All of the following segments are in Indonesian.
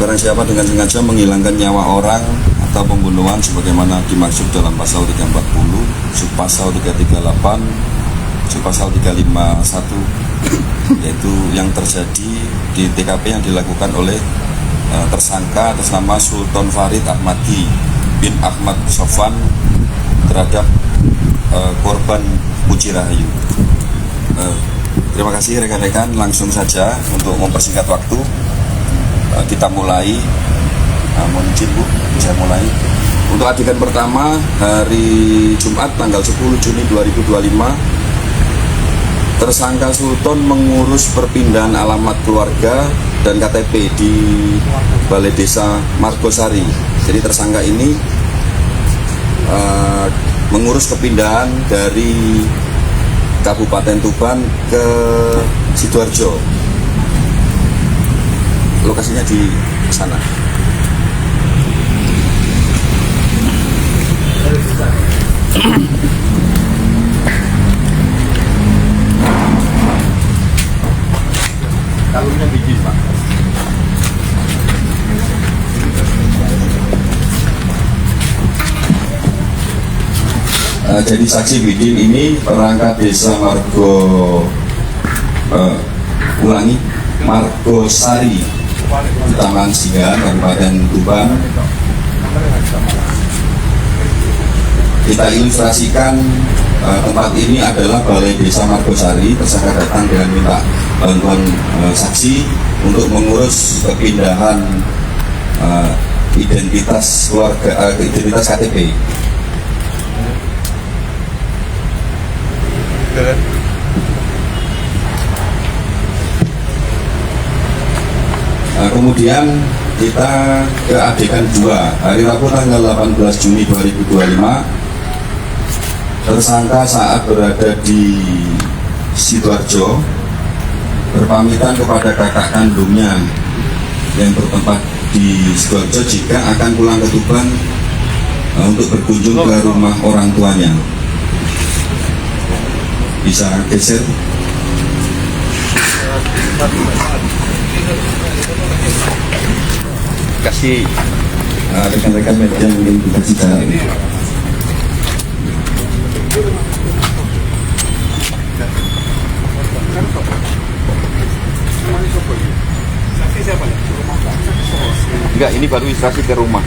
Barang siapa dengan sengaja menghilangkan nyawa orang atau pembunuhan sebagaimana dimaksud dalam pasal 340, subpasal 338, subpasal 351, yaitu yang terjadi di TKP yang dilakukan oleh tersangka atas nama Sultan Farid Ahmadi bin Ahmad Sofan terhadap korban Puji Rahayu. Terima kasih rekan-rekan, langsung saja untuk mempersingkat waktu kita mulai. Mohon izin Bu, bisa mulai. Untuk adegan pertama hari Jumat tanggal 10 Juni 2025, tersangka Sultan mengurus perpindahan alamat keluarga dan KTP di Balai Desa Margosari. Jadi tersangka ini mengurus kepindahan dari Kabupaten Tuban ke Sidoarjo. Lokasinya di sana. Kalungnya biji, Pak. Jadi saksi bikin ini perangkat desa Margosari, Kecamatan Singgahan, Kabupaten Tuban. Kita ilustrasikan tempat ini adalah Balai Desa Margosari. Tersangka datang dengan minta bantuan saksi untuk mengurus kepindahan identitas keluarga, identitas KTP. Kemudian kita ke adegan 2 hari Rabu tanggal 18 Juni 2025. Tersangka saat berada di Sidoarjo berpamitan kepada kakak kandungnya yang bertempat di Sidoarjo jika akan pulang ke Tuban untuk berkunjung ke rumah orang tuanya. Bisa geser. Kasih rekan-rekan media mungkin bisa bicara. Enggak, ini baru ilustrasi ke rumah.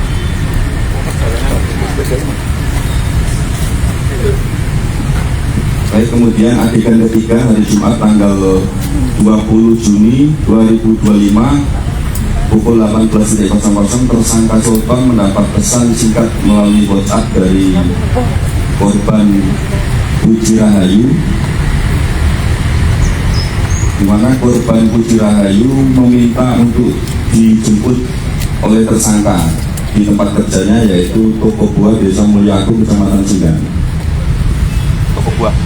Baik, kemudian adegan ketiga hari Jumat tanggal 20 Juni 2025 pukul 18.00 tersangka Sultan mendapat pesan singkat melalui WhatsApp dari korban Puji Rahayu, di mana korban Puji Rahayu meminta untuk dijemput oleh tersangka di tempat kerjanya, yaitu toko buah Desa Mulyaku, Kecamatan Singgahan. Toko buah.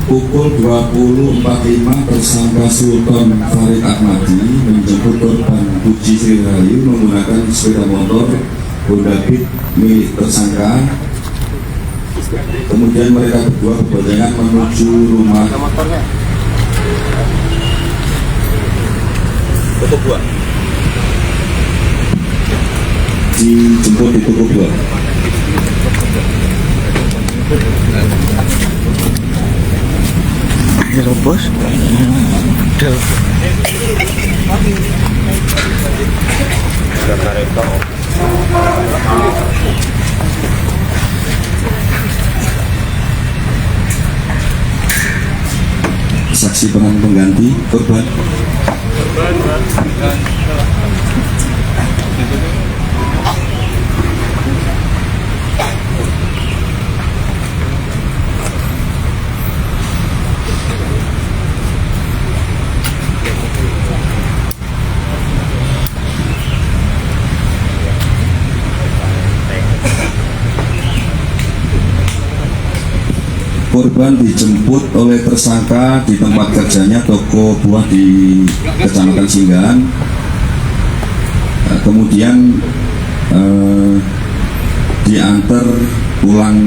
Pukul 20.45 tersangka Sultan Farid Ahmadi menjemput korban Puji Rahayu menggunakan sepeda motor Honda Beat milik tersangka. Kemudian mereka berdua berboncengan menuju rumah toko buah. Dijemput di toko buah. Halo bos, saksi peran pengganti korban. korban dijemput oleh tersangka di tempat kerjanya toko buah di Kecamatan Singgahan. Kemudian diantar pulang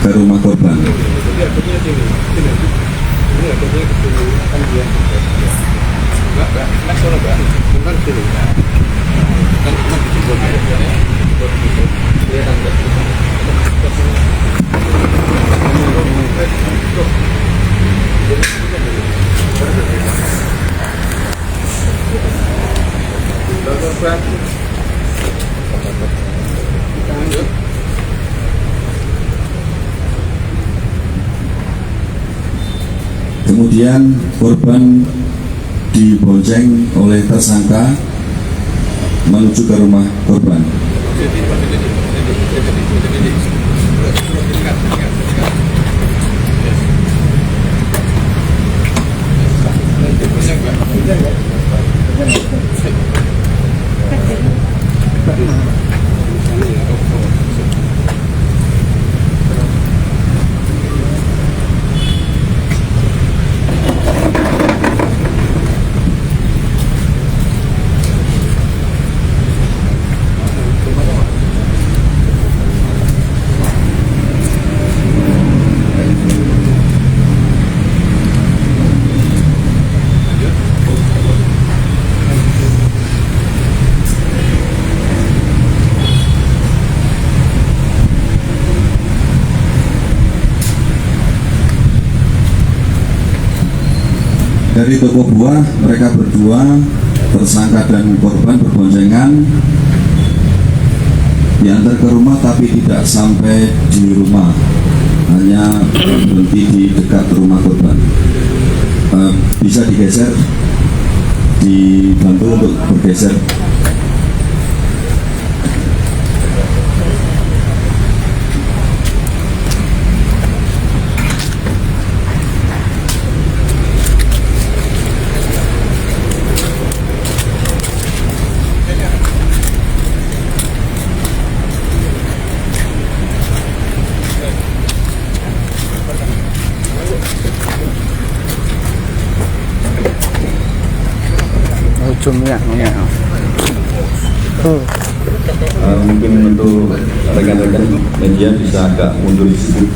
ke rumah korban. Kemudian korban dibonceng oleh tersangka menuju ke rumah korban. Dari toko buah, mereka berdua, tersangka dan korban berboncengan, diantar ke rumah tapi tidak sampai di rumah, hanya berhenti di dekat rumah korban. Bisa digeser, dibantu untuk bergeser. Ujungnya Mungkin untuk rekan-rekan media bisa agak mundur sedikit.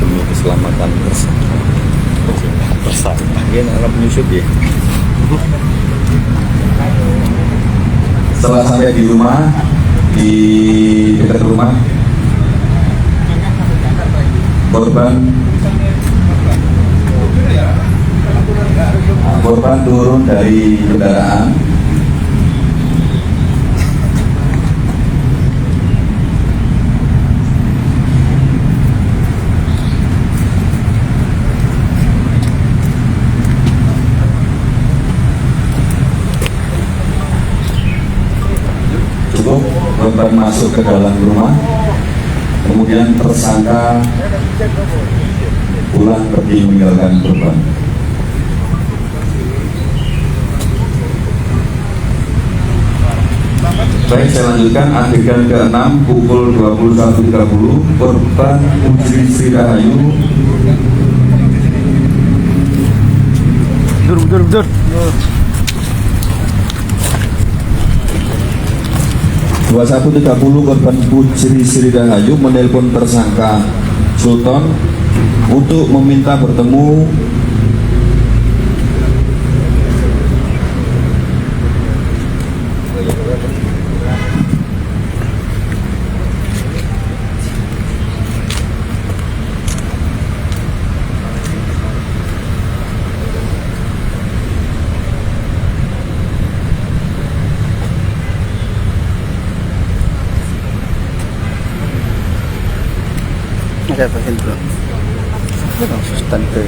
Demi keselamatan tersangka. Ini anak penyusup ya. Setelah sampai di rumah, di dekat rumah, korban turun dari kendaraan. Cukup korban masuk ke dalam rumah, kemudian tersangka pulang pergi meninggalkan korban. Baik, saya lanjutkan adegan ke-6 pukul 21.30. Korban Putri Sri Rahayu Dur. 21.30 korban Putri Sri Rahayu menelpon tersangka Sultan untuk meminta bertemu ada pasien dulu. Sustante.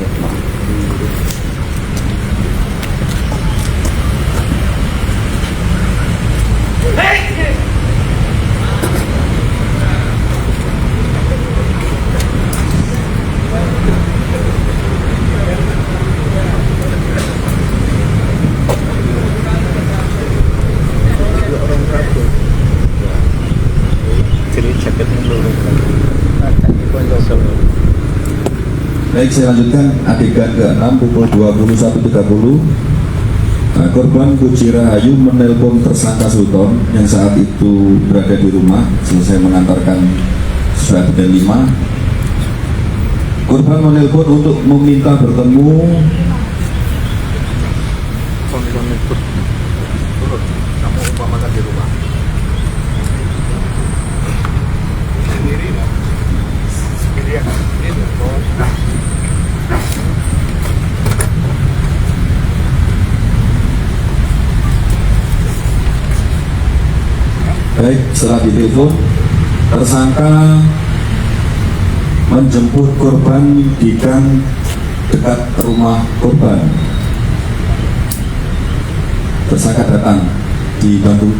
Baik, saya lanjutkan adegan ke-6 pukul 21.30. Nah, korban Puji Rahayu menelpon tersangka Sultan yang saat itu berada di rumah selesai mengantarkan surat dan 5. Korban menelpon untuk meminta bertemu kamu umpamakan di rumah sendirian. Baik, setelah ditelepon, tersangka menjemput korban di gang dekat rumah korban. Tersangka datang di Bandung.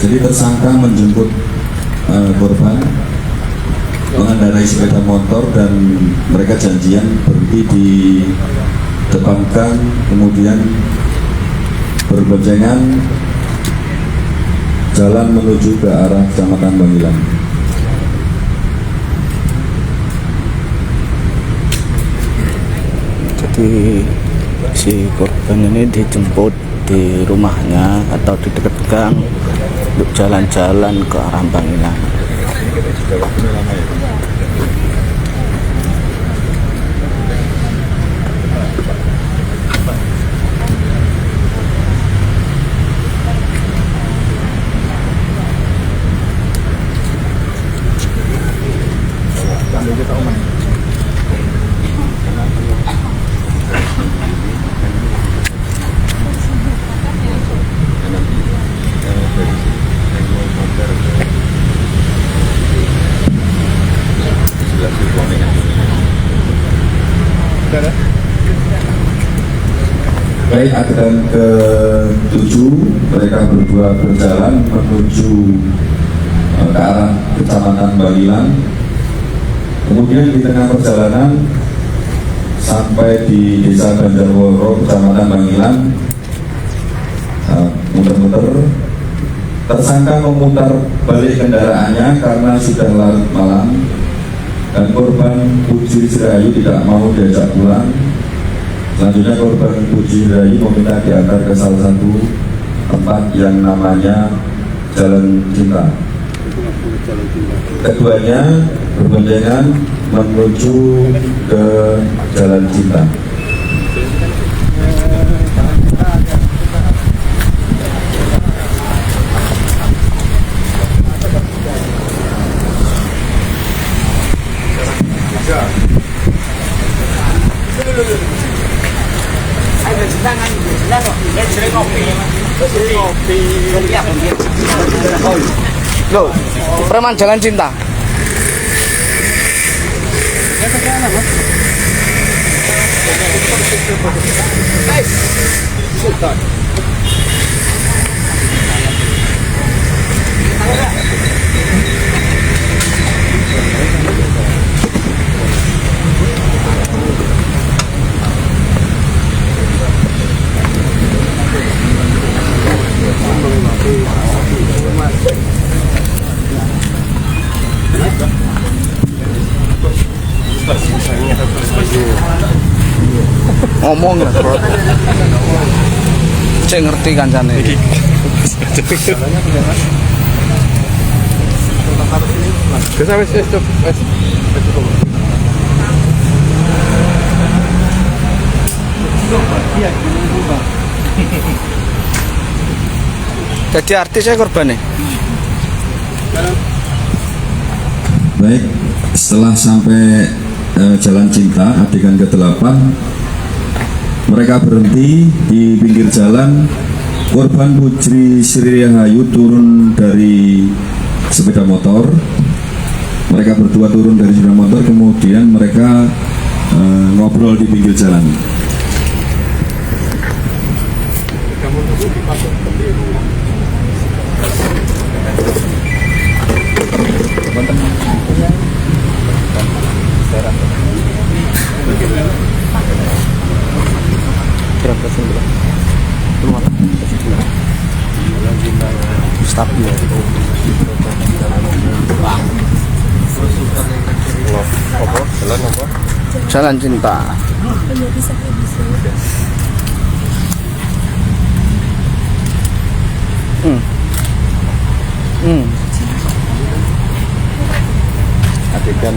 Jadi tersangka menjemput korban mengendarai sepeda motor dan mereka janjian berhenti di depan gang, kemudian berboncengan jalan menuju ke arah Kecamatan Bangilan. Jadi si korban ini dijemput di rumahnya atau di dekat gang untuk jalan-jalan ke arah Bangilan. Baik, adegan ke-7 mereka berdua berjalan menuju ke arah Kecamatan Bangilan. Kemudian di tengah perjalanan sampai di Desa Banjarworo, Kecamatan Bangilan, muter-muter, tersangka memutar balik kendaraannya karena sudah larut malam dan korban Puji Rahayu tidak mau diajak pulang. Selanjutnya korban Puji Rahayu meminta diantar ke salah satu tempat yang namanya Jalan Cinta. Keduanya berboncengan menuju ke Jalan Cinta. Loh, preman Jalan Cinta. Ngomong lah, bro. Cek ngerti kancane. Jadi artisnya korban nih. Baik, setelah sampai Jalan Cinta adegan ke-8, mereka berhenti di pinggir jalan. Korban Puji Rahayu turun dari sepeda motor. Mereka berdua turun dari sepeda motor, kemudian mereka ngobrol di pinggir jalan. Stabil. Jalan cinta. Adegan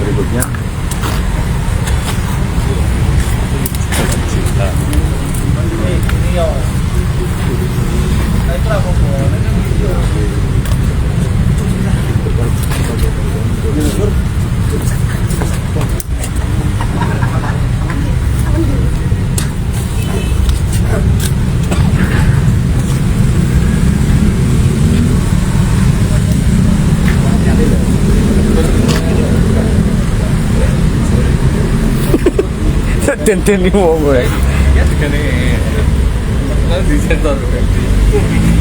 berikutnya. Tenten wong kowe.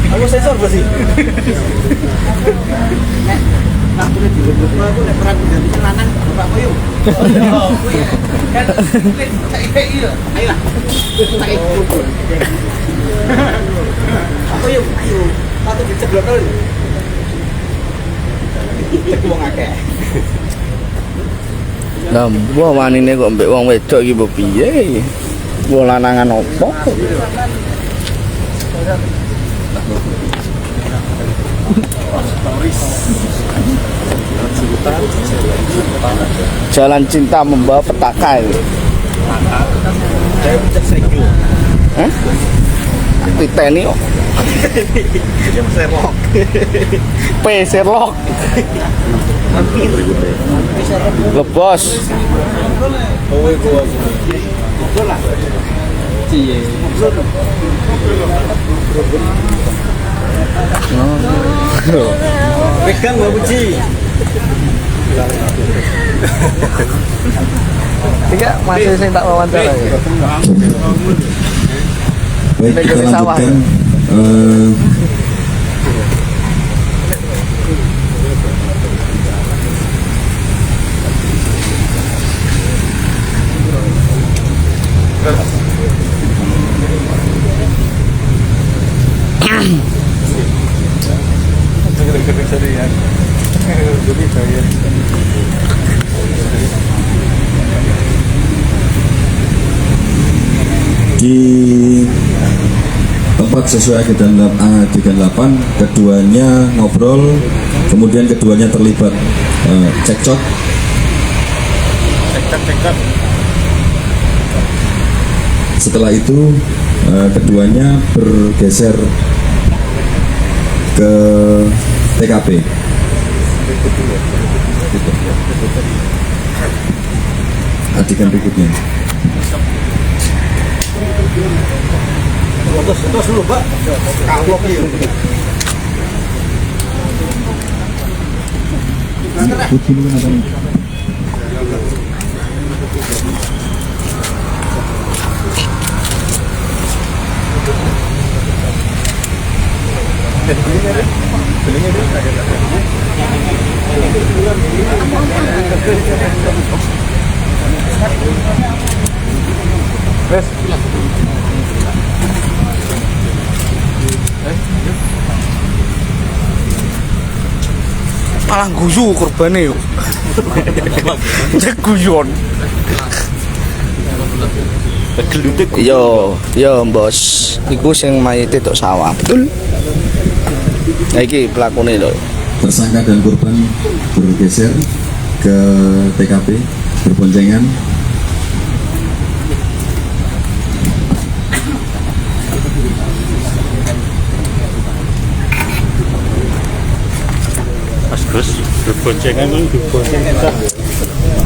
Aku sensor pasti. Nah, aku di rumah aku nek peran ganti lanang Bapak Koyo. Oh, kuwi. Kan iya. Ayo lah. Tak ikut. Aku yuk, ayo. Satu diceblokkan. Cek wong akeh. Lah, mbok wanine kok mbek wong wedok iki mbok piye? Mbok lanangan opo? Jalan cinta membawa petaka ini. Saya cek sekyu. Hah? Titeni kok. Jam serok. P Sherlock. Lebos. Oh, gua. Bola. Cie. Pegang Mbak Puji. Tiga masih saya tak wawancara ya. Baik, kita Dari sawah, lanjutkan. Di tempat sesuai adegan 8, keduanya ngobrol, kemudian keduanya terlibat cekcok. Setelah itu keduanya bergeser ke TKP. Adegan berikutnya. Terus dulu, Pak. Kaplok ya. Malah guyu korbane yo. Cek guyon. Yo bos, iku sing mayite tok sawah, betul? Nah, iki pelakune lho. Tersangka dan korban bergeser ke TKP, berboncengan. Mas Gus, berboncengan kan berboncengan.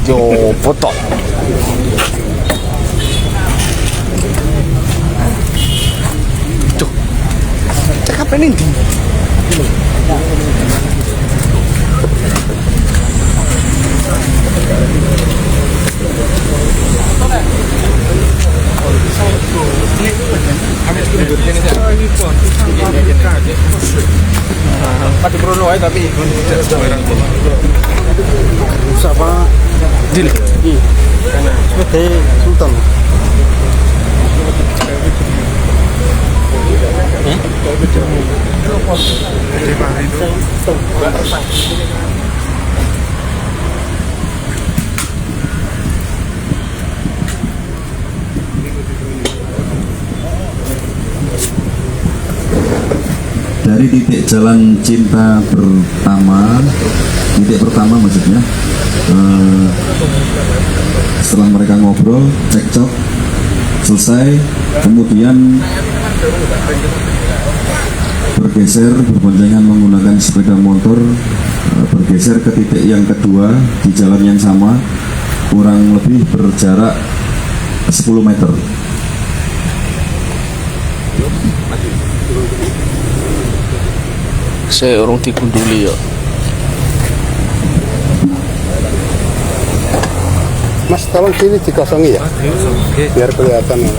Yo foto. Cuk. TKP ning ndi? aja tapi Siapa? Dil. Sebagai Sultan. Dari titik jalan cinta pertama, titik pertama maksudnya, setelah mereka ngobrol, cekcok, selesai, kemudian bergeser, berboncengan menggunakan sepeda motor, bergeser ke titik yang kedua di jalan yang sama, kurang lebih berjarak 10 meter. Saya orang digunduli ya. Mas, tolong sini dikosongi ya, biar kelihatan.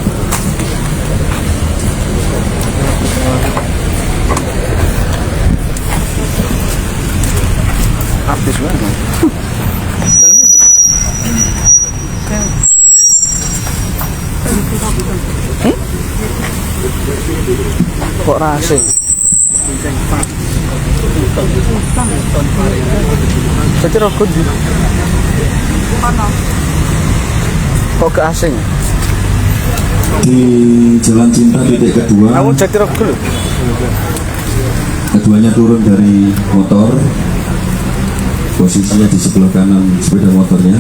Artis banget. Kok rasing? Jadi rokok di kok ke asing? Di jalan cinta titik kedua, Kamu jadi rokok loh. keduanya turun dari motor, posisinya di sebelah kanan sepeda motornya.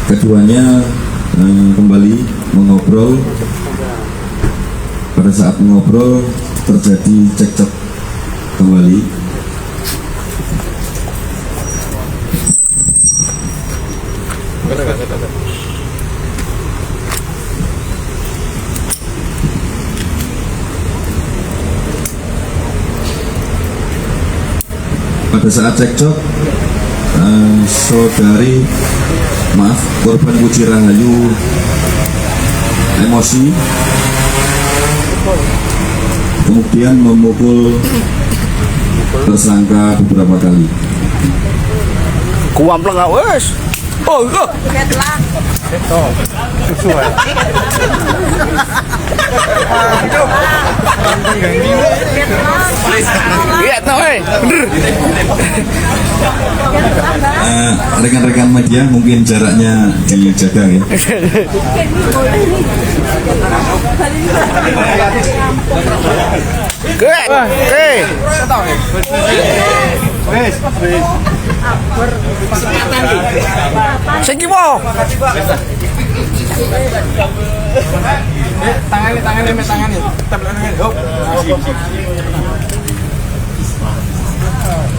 Keduanya kembali mengobrol. Pada saat mengobrol terjadi cekcok kembali. Pada saat cekcok, korban Puji Rahayu emosi, kemudian memukul tersangka beberapa kali. Kuampleng gak wes? Oh iya. Iya tahu bener. Rekan-rekan media mungkin jaraknya dijaga ya. Good. Sing ki po? tangannya. Hop.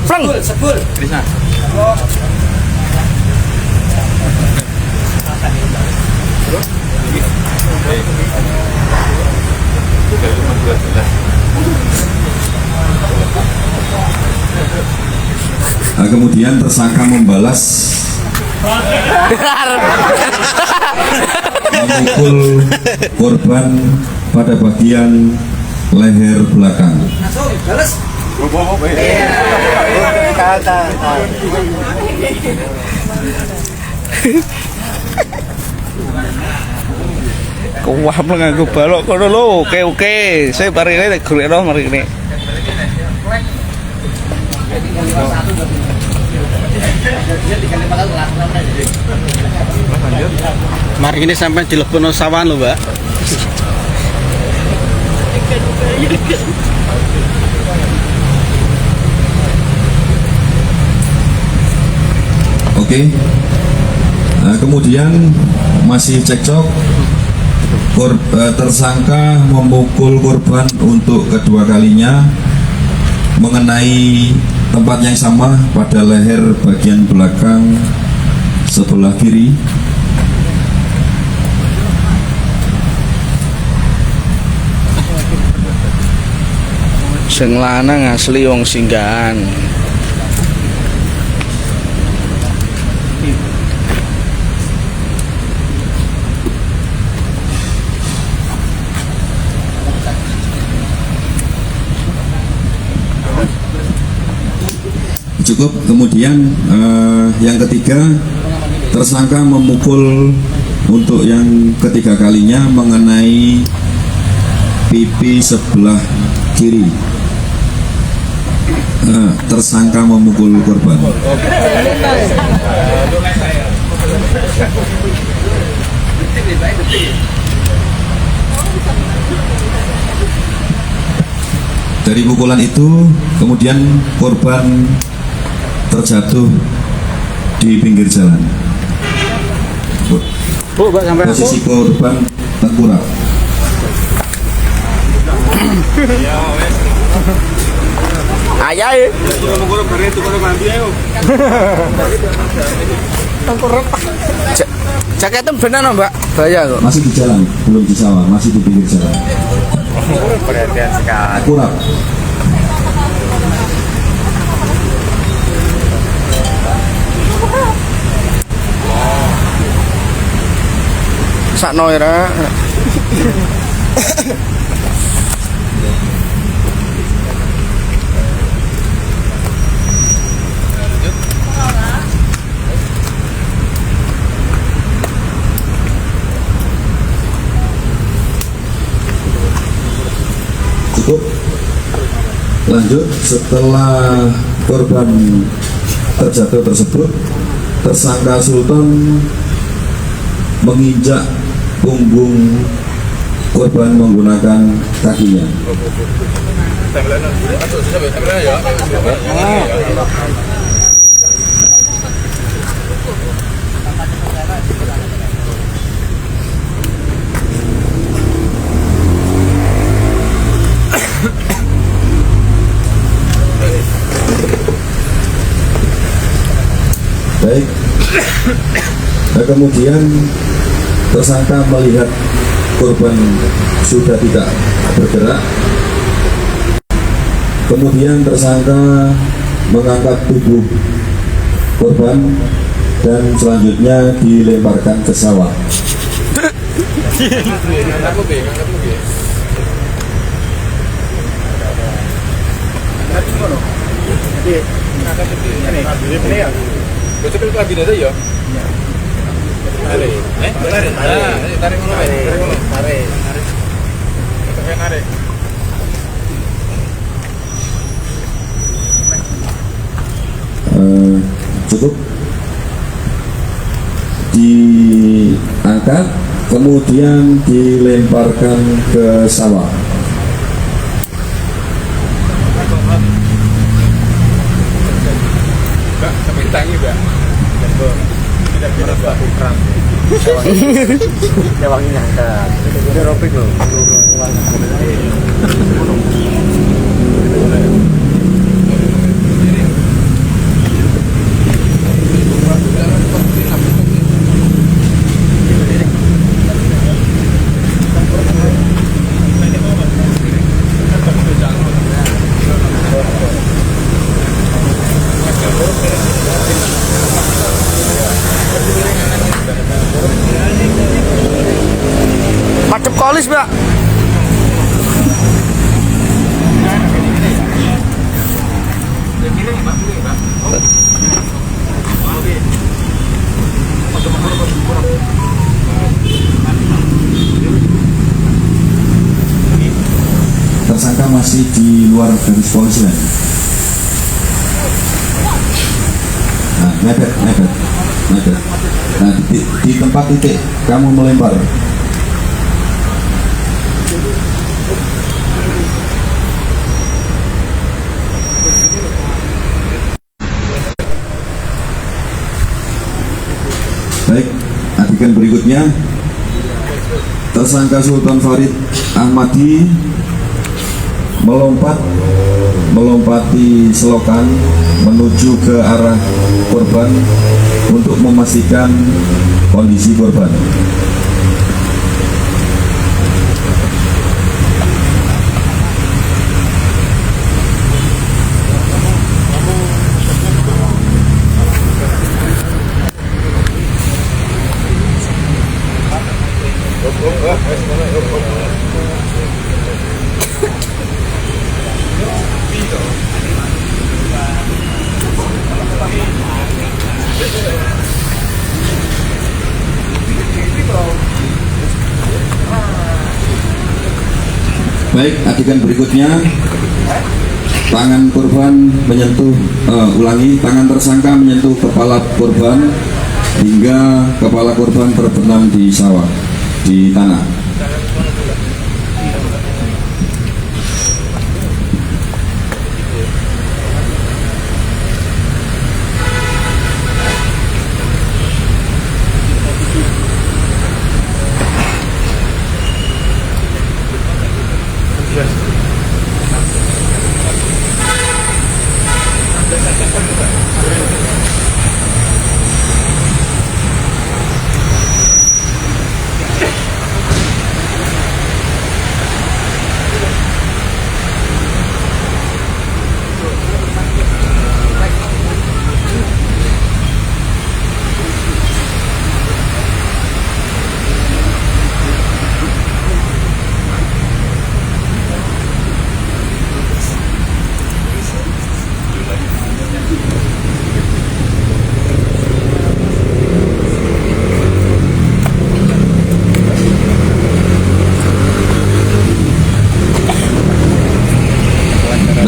Pleng. Sebul. Kemudian tersangka membalas memukul korban pada bagian leher belakang. Kuampleng aku balok kono lho. Oke. Saya mari rene golekno mari rene. Mari ini sampai di Lebono Sawan loh, Mbak. Oke. Kemudian masih cekcok, tersangka memukul korban untuk kedua kalinya mengenai tempat yang sama pada leher bagian belakang sebelah kiri. Sing lanang asli wong Singgahan. cukup. Kemudian yang ketiga, tersangka memukul untuk yang ketiga kalinya mengenai pipi sebelah kiri. Tersangka memukul korban. Dari pukulan itu kemudian korban terjatuh di pinggir jalan. Bu, Mbak sampai Posisi korban tengkurap. ayah ya. Jaketnya benar no, Mbak? Bahaya kok. Masih di jalan, belum di sawah, masih di pinggir jalan. Perhatian sekali. Tengkurap. Sakno ya. Cukup. Lanjut, setelah korban terjatuh tersebut, tersangka Sultan menginjak punggung korban menggunakan kakinya. Baik. Nah, kemudian tersangka melihat korban sudah tidak bergerak. Kemudian tersangka mengangkat tubuh korban dan selanjutnya dilemparkan ke sawah. Cukup. Diangkat kemudian dilemparkan ke sawah. Madep kolis, Mbak. Tersangka masih di luar garis polisi. Nah, mepet. Nah, di tempat titik kamu melempar. Baik, adegan berikutnya, tersangka Sultan Farid Ahmadi melompati selokan menuju ke arah korban untuk memastikan kondisi korban. Baik, adegan berikutnya, tangan korban menyentuh, ulangi, tangan tersangka menyentuh kepala korban hingga kepala korban terbenam di sawah, di tanah.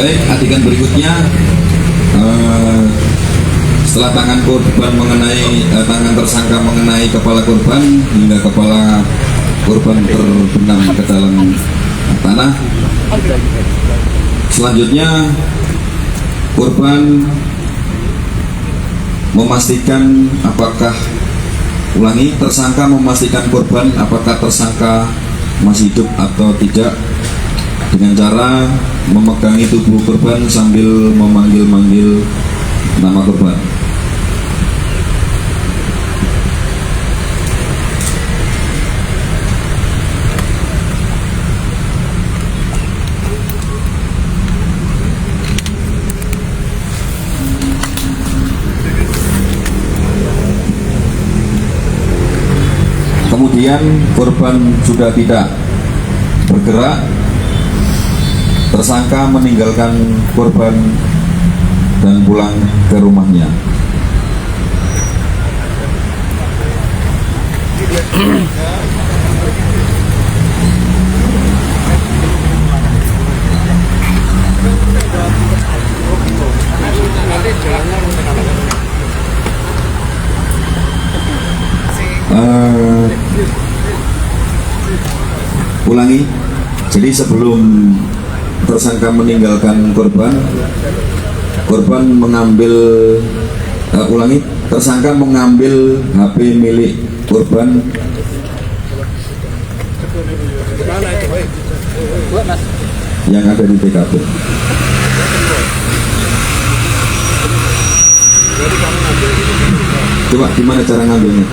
Baik, adegan berikutnya, setelah tangan korban mengenai tangan tersangka mengenai kepala korban hingga kepala korban terbenam ke dalam tanah. Selanjutnya korban memastikan apakah, ulangi, tersangka memastikan korban apakah tersangka masih hidup atau tidak dengan cara memegangi tubuh korban sambil memanggil-manggil nama korban. Kemudian korban sudah tidak bergerak, tersangka meninggalkan korban dan pulang ke rumahnya. Ulangi, jadi sebelum tersangka meninggalkan korban, korban mengambil, ulangi, tersangka mengambil HP milik korban yang ada di TKP. Coba gimana cara ngambilnya?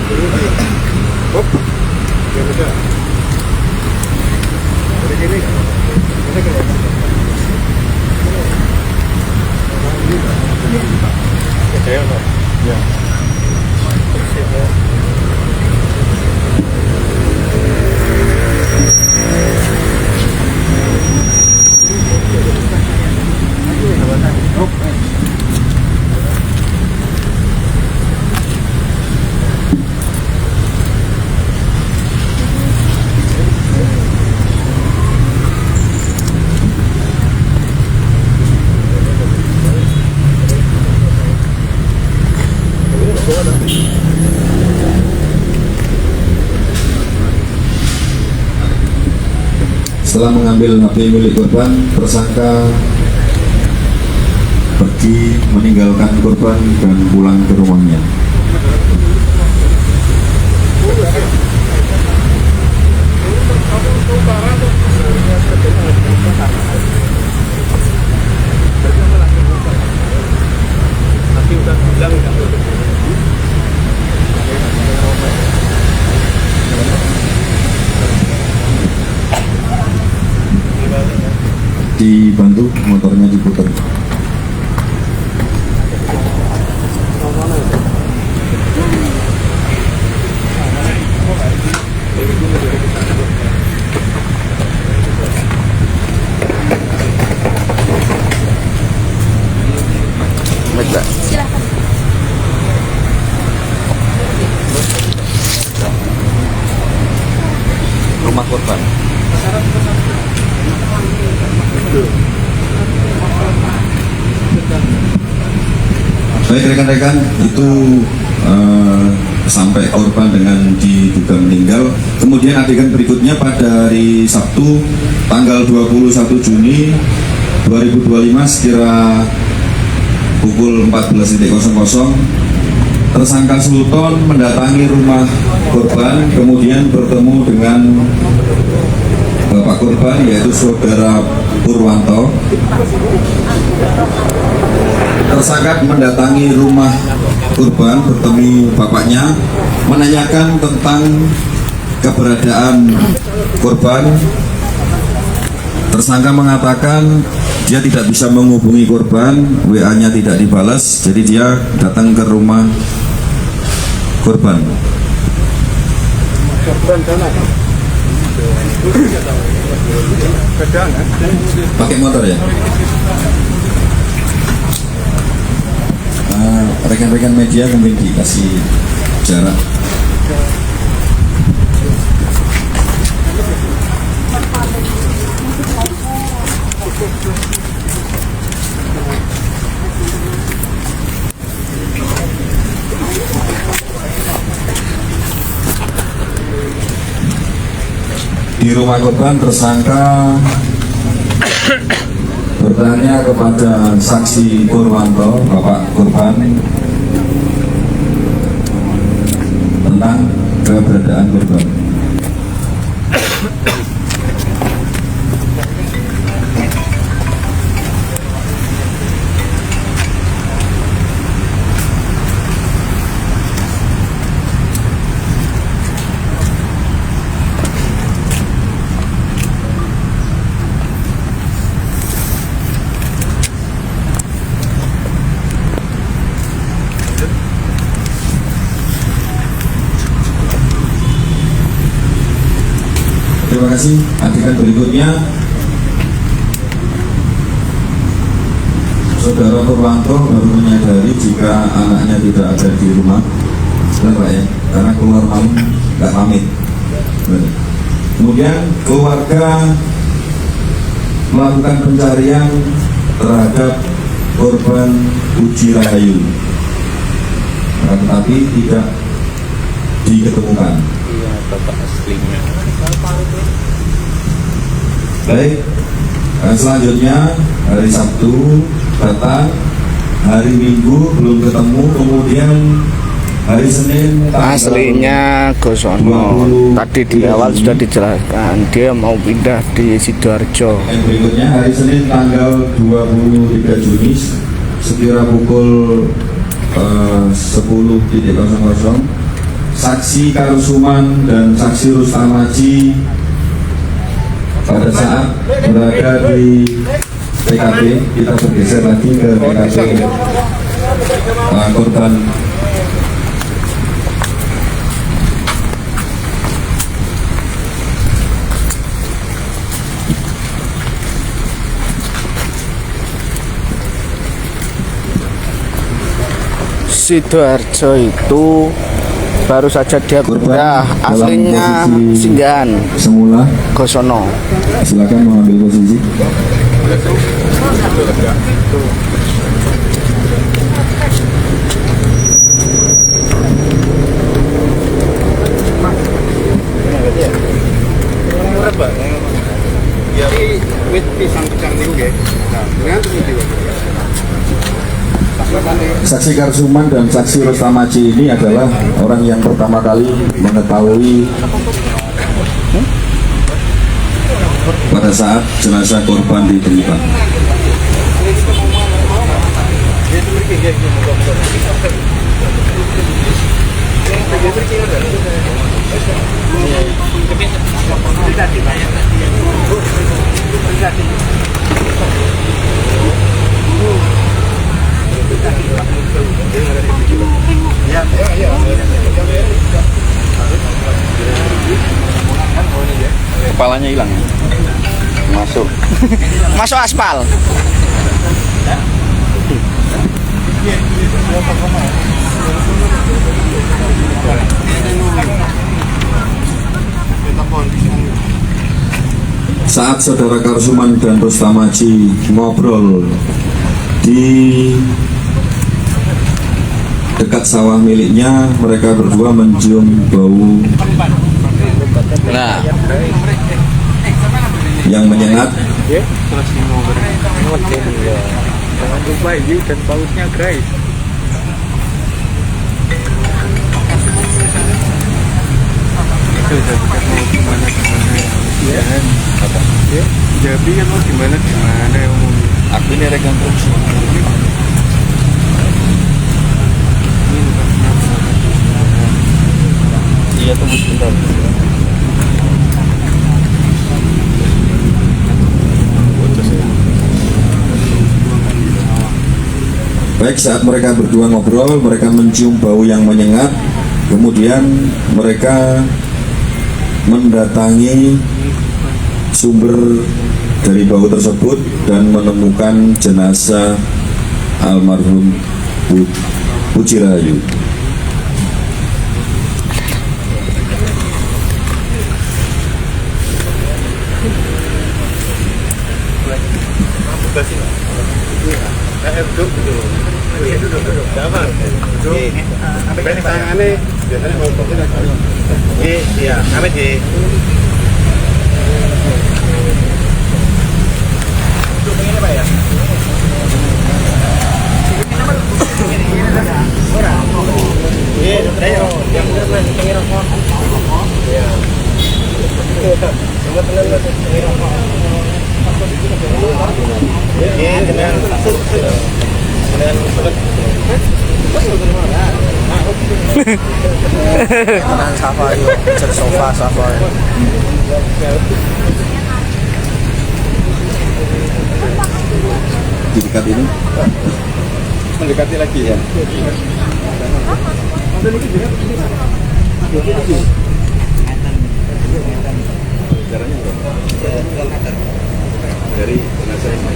Setelah mengambil HP milik korban, tersangka pergi meninggalkan korban dan pulang ke rumahnya. Dibantu motornya diputar. korban. Baik rekan-rekan, itu sampai korban dengan diduga meninggal. Kemudian adegan berikutnya pada hari Sabtu tanggal 21 Juni 2025 sekira pukul 14.00, tersangka Sultan mendatangi rumah korban, kemudian bertemu dengan bapak korban yaitu saudara Purwanto. Tersangka mendatangi rumah korban, bertemu bapaknya, menanyakan tentang keberadaan korban. Tersangka mengatakan dia tidak bisa menghubungi korban, WA-nya tidak dibalas, jadi dia datang ke rumah korban. Pakai motor ya? Rekan-rekan media mungkin dikasih jarak. Di rumah korban, tersangka bertanya kepada saksi Purwanto, bapak korban, tentang keberadaan korban. Terima kasih. Adegan berikutnya, saudara Purwanto baru menyadari jika anaknya tidak ada di rumah. Benar Pak ya? Karena keluar malam nggak pamit. Benar. Kemudian keluarga melakukan pencarian terhadap korban Uji Rahayu, tetapi tidak diketemukan. Baik, selanjutnya hari Sabtu datang, hari Minggu belum ketemu, kemudian hari Senin Aslinya Gosono. Tadi di awal sudah dijelaskan dia mau pindah di Sidoarjo. yang berikutnya hari Senin tanggal 23 Juni sekira pukul 10.00, saksi Karusuman dan saksi Rustamaji pada saat berada di TKP. Kita bergeser lagi ke TKP korban. Sidoarjo itu baru saja dia pindah, dalam aslinya posisi singgahan semula. Gosono. Silakan mengambil posisi. Saksi Karsuman dan saksi Rustamaji ini adalah orang yang pertama kali mengetahui pada saat jenazah korban ditemukan. Kepalanya hilang. Masuk. Masuk aspal. Kita saat saudara Karsuman dan Rustamaji ngobrol di dekat sawah miliknya, mereka berdua mencium bau yang menyengat. Jangan lupa ini dan pautnya guys. Jadi kan mau gimana yang Aku ini rekonstruksi. Iya, tunggu sebentar. Baik, saat mereka berdua ngobrol, mereka mencium bau yang menyengat. Kemudian mereka mendatangi sumber dari bau tersebut dan menemukan jenazah almarhum Puji Rahayu. Iya, kami di safari, sofa safari. Di dekat ini mendekati lagi ya. Caranya dari jenazah ini.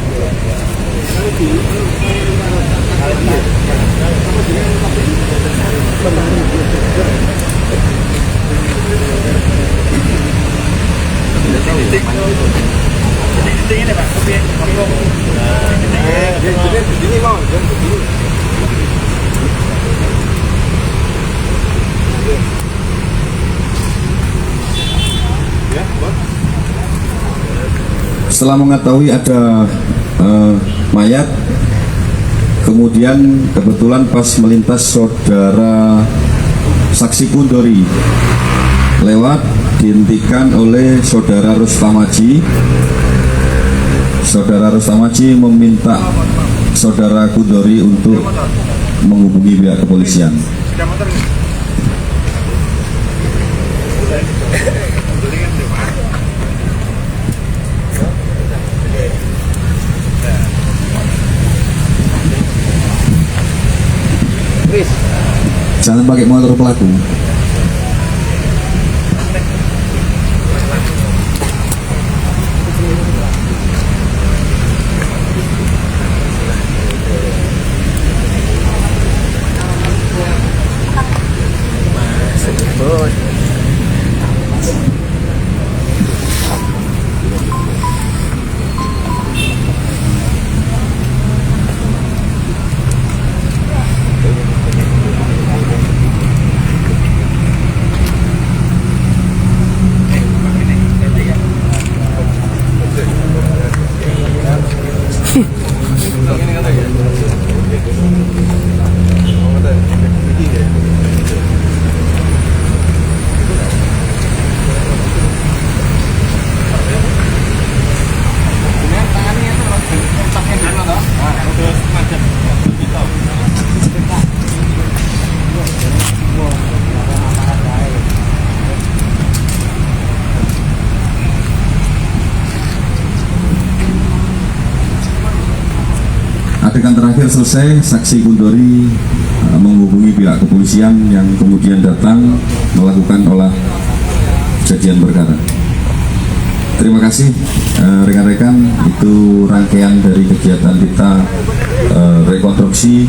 Setelah mengetahui ada mayat, kemudian kebetulan pas melintas saudara saksi Kundori lewat, dihentikan oleh saudara Rustamaji. Saudara Rustamaji meminta saudara Kundori untuk menghubungi pihak kepolisian. Jangan pakai motor pelaku. Adegan terakhir selesai, saksi Kundori menghubungi pihak kepolisian yang kemudian datang melakukan olah kejadian perkara. Terima kasih rekan-rekan, itu rangkaian dari kegiatan kita rekonstruksi.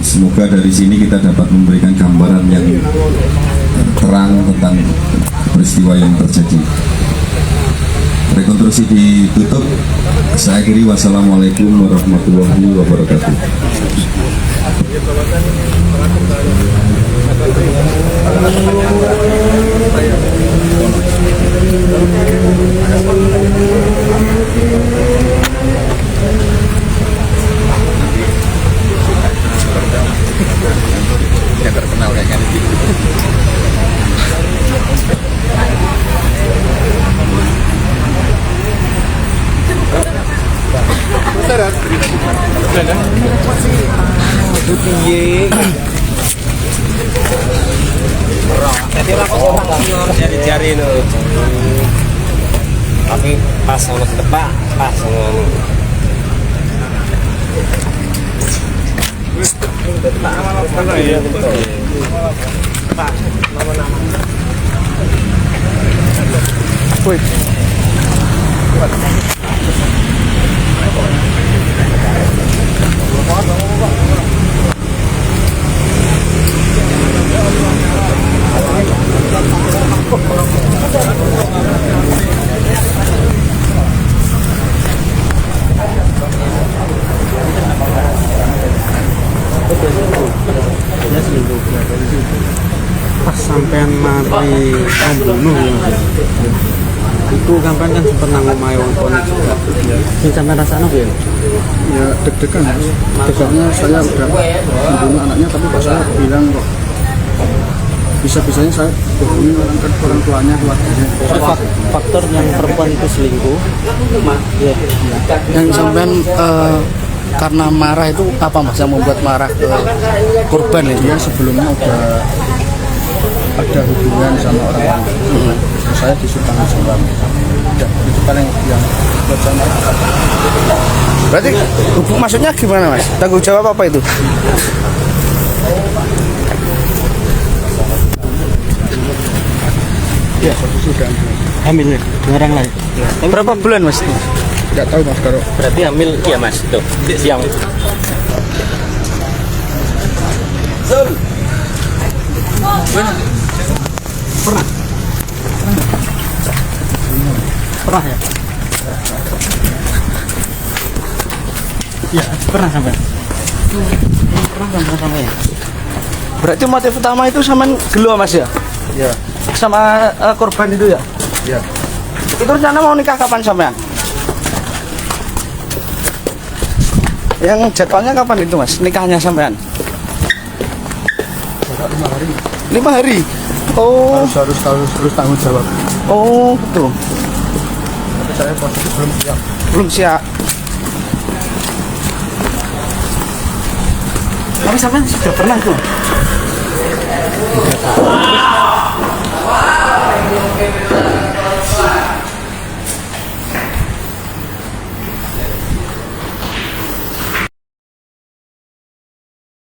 Semoga dari sini kita dapat memberikan gambaran yang terang tentang peristiwa yang terjadi. Rekonstruksi ditutup. Saya akhiri, wassalamualaikum warahmatullahi wabarakatuh. Tidak terkenal kayaknya di sini. Jari-jari itu. Tapi pas sama setepak, pas sama Pas sampean mati pembunuh ya. Itu sampean kan sempat nang omahe wong tuane juga. Sing sampean rasakno piye? Ya deg-degan mas. Deg-degannya saya udah membunuh anaknya, tapi pas saya bilang kok bisa-bisanya saya bohongi orang tuanya, keluarganya. faktor yang perempuan itu selingkuh. Yang sampean karena marah itu apa mas yang membuat marah ke korban itu? Dia sebelumnya udah ada hubungan sama orang lain. Terus saya disuruh tanggung jawab. Udah, itu paling yang buat saya marah. Berarti maksudnya gimana mas? Tanggung jawab apa itu? Ya, sudah. Hamil dengan orang lain. Berapa bulan mas? Tidak tahu mas kalau Berarti hamil iya mas tuh siang. Pernah ya? Iya, pernah sampai. Pernah sampai ya? Berarti motif utama itu sama gelo mas ya? ya, Sama korban itu ya? ya. Itu rencana mau nikah kapan sampean? Yang jadwalnya kapan itu mas? Nikahnya sampean? 5 hari 5 hari? Oh, harus tanggung jawab. oh betul. Tapi saya posisi belum siap. Belum siap. Tapi sampean sudah pernah tuh?